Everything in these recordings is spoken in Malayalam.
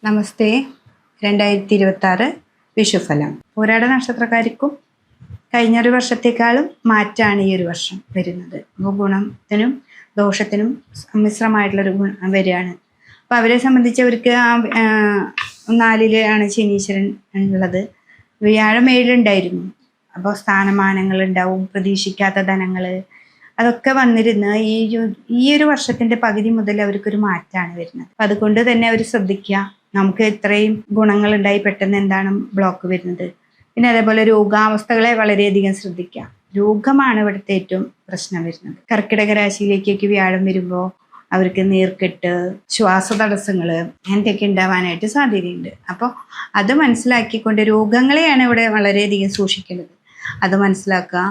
നമസ്തേ. 2026 വിഷുഫലം. പോരാട നക്ഷത്രക്കാർക്കും കഴിഞ്ഞൊരു വർഷത്തേക്കാളും മാറ്റാണ് ഈ ഒരു വർഷം വരുന്നത്. അപ്പോൾ ഗുണത്തിനും ദോഷത്തിനും സമ്മിശ്രമായിട്ടുള്ളൊരു ഗുണം വരികയാണ്. അപ്പോൾ അവരെ സംബന്ധിച്ച് അവർക്ക് 4 ശനീശ്വരൻ ഉള്ളത്. വ്യാഴം 7 അപ്പോൾ സ്ഥാനമാനങ്ങൾ ഉണ്ടാവും, പ്രതീക്ഷിക്കാത്ത ധനങ്ങൾ, അതൊക്കെ വന്നിരുന്ന് ഈ ഒരു വർഷത്തിന്റെ പകുതി മുതൽ അവർക്കൊരു മാറ്റാണ് വരുന്നത്. അപ്പം അതുകൊണ്ട് തന്നെ അവർ ശ്രദ്ധിക്കുക. നമുക്ക് ഇത്രയും ഗുണങ്ങളുണ്ടായി പെട്ടെന്ന് എന്താണ് ബ്ലോക്ക് വരുന്നത്. പിന്നെ അതേപോലെ രോഗാവസ്ഥകളെ വളരെയധികം ശ്രദ്ധിക്കുക. രോഗമാണ് ഇവിടുത്തെ ഏറ്റവും പ്രശ്നം വരുന്നത്. കർക്കിടക രാശിയിലേക്കൊക്കെ വ്യാഴം വരുമ്പോൾ അവർക്ക് നീർക്കെട്ട്, ശ്വാസതടസ്സങ്ങൾ അങ്ങനത്തെയൊക്കെ ഉണ്ടാവാനായിട്ട് സാധ്യതയുണ്ട്. അപ്പോൾ അത് മനസ്സിലാക്കിക്കൊണ്ട് രോഗങ്ങളെയാണ് ഇവിടെ വളരെയധികം സൂക്ഷിക്കേണ്ടത്. അത് മനസ്സിലാക്കുക.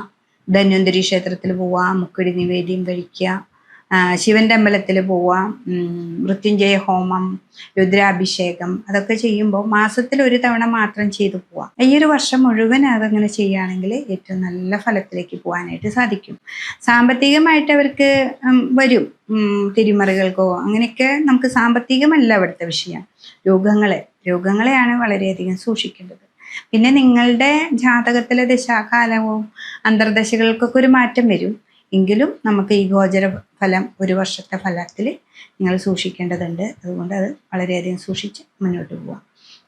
ധന്വന്തരി ക്ഷേത്രത്തിൽ പോവുക, മുക്കുടി നിവേദ്യം കഴിക്കുക, ശിവന്റെ അമ്പലത്തിൽ പോവുക, മൃത്യുഞ്ജയ ഹോമം, രുദ്രാഭിഷേകം, അതൊക്കെ ചെയ്യുമ്പോൾ മാസത്തിൽ ഒരു തവണ മാത്രം ചെയ്തു പോവാം. ഈ ഒരു വർഷം മുഴുവൻ അതങ്ങനെ ചെയ്യുകയാണെങ്കിൽ ഏറ്റവും നല്ല ഫലത്തിലേക്ക് പോകാനായിട്ട് സാധിക്കും. സാമ്പത്തികമായിട്ട് അവർക്ക് വരും തിരിമറികൾക്കോ അങ്ങനെയൊക്കെ. നമുക്ക് സാമ്പത്തികമല്ല അവിടുത്തെ വിഷയം, രോഗങ്ങളെയാണ് വളരെയധികം സൂക്ഷിക്കേണ്ടത്. പിന്നെ നിങ്ങളുടെ ജാതകത്തിലെ ദശാകാലവും അന്തർദശകൾക്കൊക്കെ ഒരു മാറ്റം വരും. എങ്കിലും നമുക്ക് ഈ ഗോചര ഫലം ഒരു വർഷത്തെ ഫലത്തിൽ നിങ്ങൾ സൂക്ഷിക്കേണ്ടതുണ്ട്. അതുകൊണ്ട് അത് വളരെയധികം സൂക്ഷിച്ച് മുന്നോട്ട് പോവാം.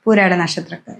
പൂരാട നക്ഷത്രക്കാർ.